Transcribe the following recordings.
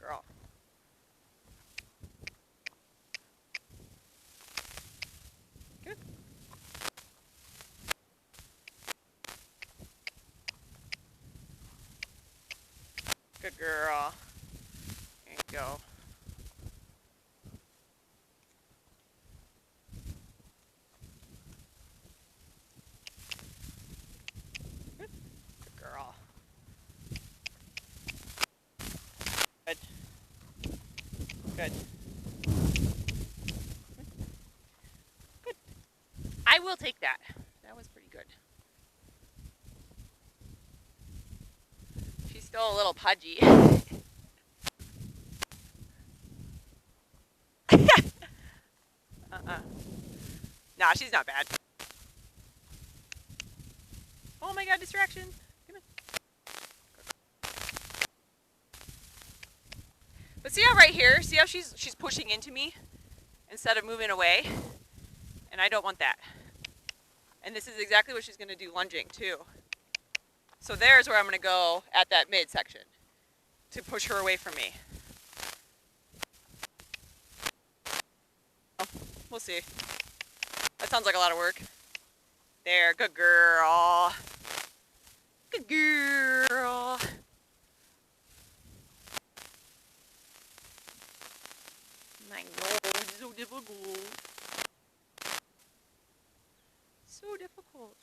girl. Good. Good girl. There you go. Good. Good girl. Good. Good. Good. I will take that. That was pretty good. She's still a little pudgy. Nah, she's not bad. Oh my god, distraction. Come on. But see how right here, see how she's pushing into me instead of moving away? And I don't want that. And this is exactly what she's gonna do lunging too. So there's where I'm gonna go at that midsection to push her away from me. Oh, we'll see. That sounds like a lot of work. There, good girl. Good girl. I know, it's so difficult. So difficult.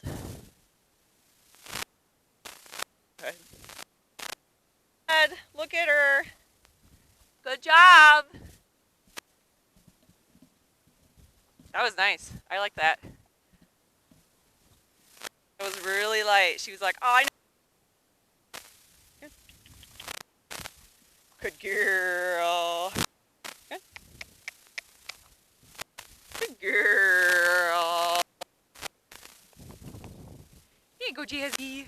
Good. Good. Look at her. Good job. That was nice. I like that. It was really light. She was like, oh, I know. Good girl. Good. Good girl. Here you go, Jazzy.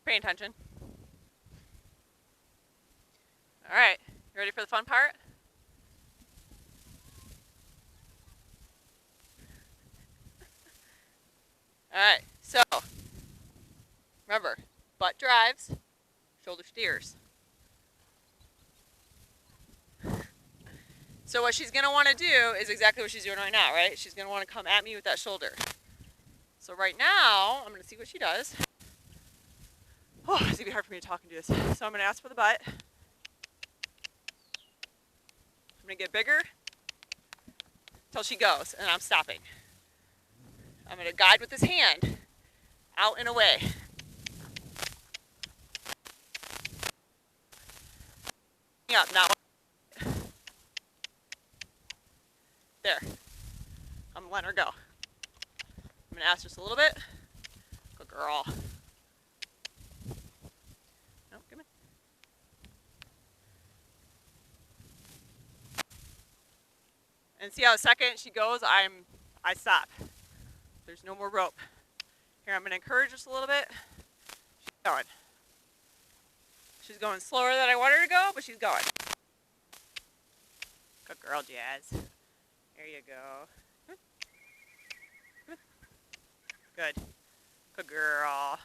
Pay attention. All right, you ready for the fun part? All right, so remember, butt drives, shoulder steers. So what she's gonna wanna do is exactly what she's doing right now, right? She's gonna wanna come at me with that shoulder. So right now, I'm gonna see what she does. Oh, it's gonna be hard for me to talk and do this. So I'm gonna ask for the butt. I'm gonna get bigger till she goes, and I'm stopping. I'm gonna guide with this hand, out and away. Up, not there. I'm letting her go. I'm gonna ask just a little bit. Good girl. No, come in. And see how the second she goes, I stop. There's no more rope. Here, I'm gonna encourage just a little bit. She's going. She's going slower than I want her to go, but she's going. Good girl, Jazz. There you go. Good. Good girl.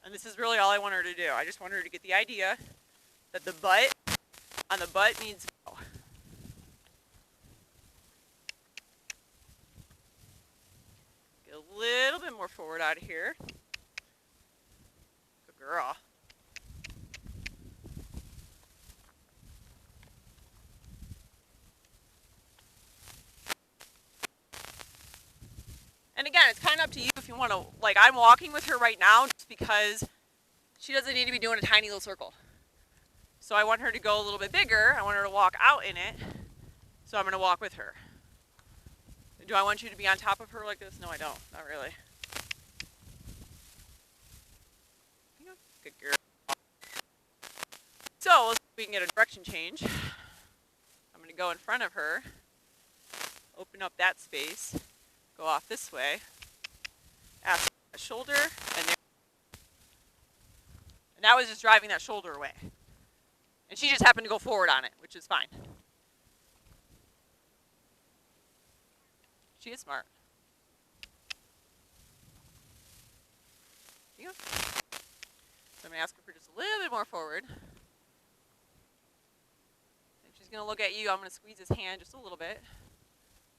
And this is really all I want her to do. I just want her to get the idea that the butt on the butt needs to go. Get a little bit more forward out of here. Good girl. And again, it's kind of up to you if you want to, like I'm walking with her right now just because she doesn't need to be doing a tiny little circle. So I want her to go a little bit bigger. I want her to walk out in it. So I'm going to walk with her. Do I want you to be on top of her like this? No, I don't. Not really. Good girl. So let's see if we can get a direction change. I'm going to go in front of her. Open up that space. Go off this way. Ask a shoulder. And that was just driving that shoulder away. And she just happened to go forward on it, which is fine. She is smart. Here you go. So I'm going to ask her for just a little bit more forward. And she's going to look at you. I'm going to squeeze his hand just a little bit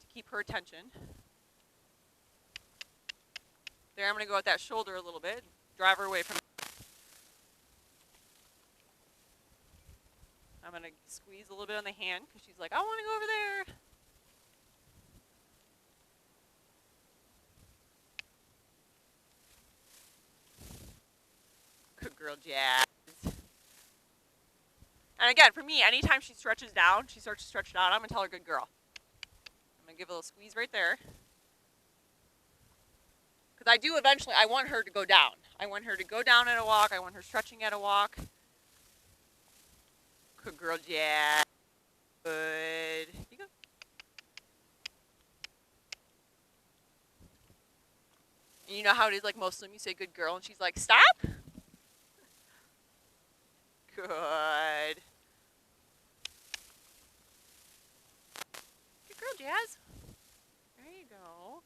to keep her attention. There, I'm going to go at that shoulder a little bit. Drive her away from it. I'm going to squeeze a little bit on the hand because she's like, I want to go over there. Good girl, Jazz. And again, for me, anytime she stretches down, she starts to stretch down, I'm going to tell her good girl. I'm going to give a little squeeze right there. Because I do eventually, I want her to go down. I want her to go down at a walk. I want her stretching at a walk. Good girl, Jazz. Good. Here you go. And you know how it is, like most of them, you say good girl, and she's like, stop. Good. Good girl, Jazz. There you go.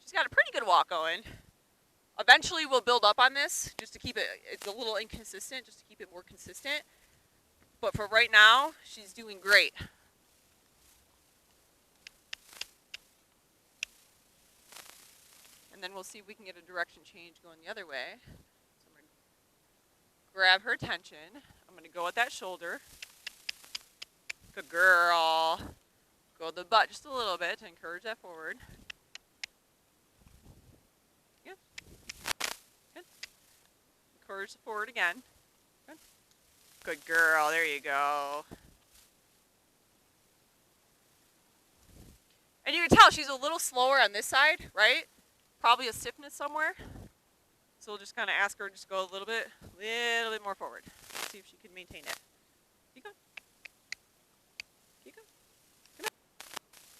She's got a pretty good walk going. Eventually we'll build up on this just to keep it, it's a little inconsistent, just to keep it more consistent. But for right now, she's doing great. And then we'll see if we can get a direction change going the other way. So I'm going to grab her attention. I'm going to go at that shoulder. Good girl. Go the butt just a little bit to encourage that forward. Good. Good. Encourage the forward again. Good. Good girl. There you go. And you can tell she's a little slower on this side, right? Probably a stiffness somewhere. So we'll just kind of ask her to just go a little bit more forward. See if she can maintain it. Keep going. Keep going. Come on.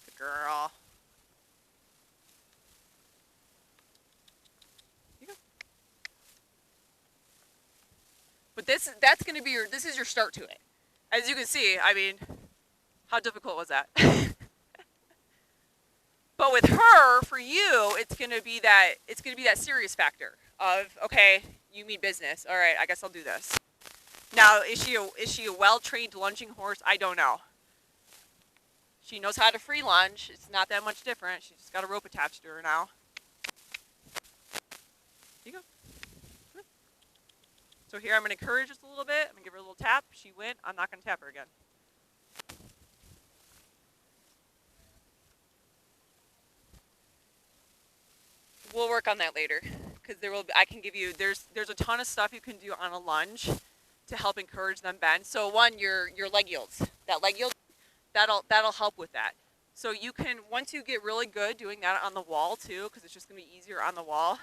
Good girl. Keep going. But that's going to be this is your start to it. As you can see, I mean, how difficult was that? But with her, for you, it's gonna be that serious factor of, okay, you mean business. All right, I guess I'll do this. Now, is she a well-trained lunging horse? I don't know. She knows how to free lunge. It's not that much different. She's just got a rope attached to her now. Here you go. So here I'm gonna encourage just a little bit. I'm gonna give her a little tap. She went. I'm not gonna tap her again. We'll work on that later, because I can give you, there's a ton of stuff you can do on a lunge to help encourage them bend. So one, your leg yields. That leg yield, that'll help with that. So you can, once you get really good doing that on the wall too, because it's just gonna be easier on the wall,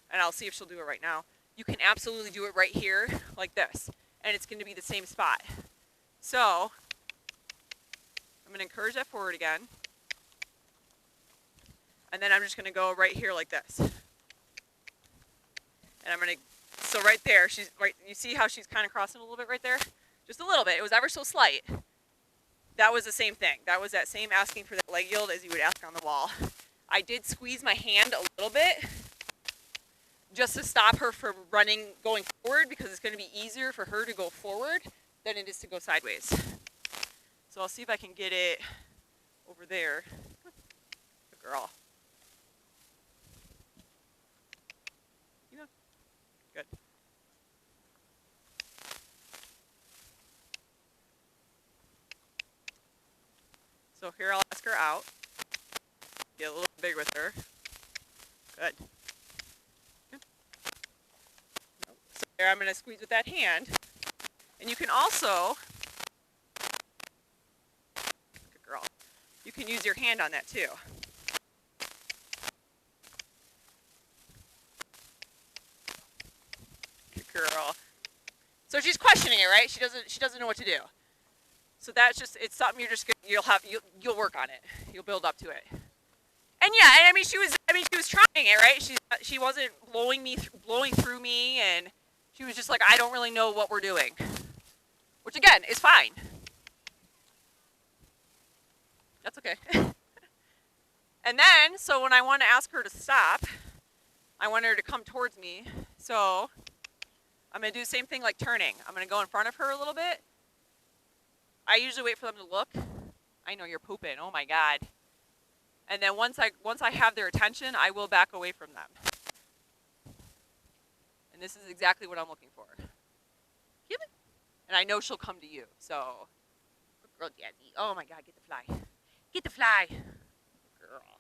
and I'll see if she'll do it right now. You can absolutely do it right here, like this, and it's gonna be the same spot. So I'm gonna encourage that forward again. And then I'm just going to go right here like this. And I'm going to, so right there, she's right, you see how she's kind of crossing a little bit right there? Just a little bit. It was ever so slight. That was the same thing. That was that same asking for that leg yield as you would ask on the wall. I did squeeze my hand a little bit just to stop her from going forward, because it's going to be easier for her to go forward than it is to go sideways. So I'll see if I can get it over there. Good girl. Good. So here I'll ask her out. Get a little big with her. Good. Good. So there I'm going to squeeze with that hand. And you can also, good girl, you can use your hand on that too. Girl. So she's questioning it, right? She doesn't know what to do. So that's just, it's something you'll work on it. You'll build up to it. And yeah, I mean she was trying it, right? She wasn't blowing through me, and she was just like, I don't really know what we're doing. Which again is fine. That's okay. And then, so when I want to ask her to stop, I want her to come towards me. So I'm going to do the same thing like turning. I'm going to go in front of her a little bit. I usually wait for them to look. I know you're pooping. Oh my God. And then once I have their attention, I will back away from them. And this is exactly what I'm looking for. Give it. And I know she'll come to you. So, good girl, Jazzy. Oh my God, get the fly. Get the fly. Good girl.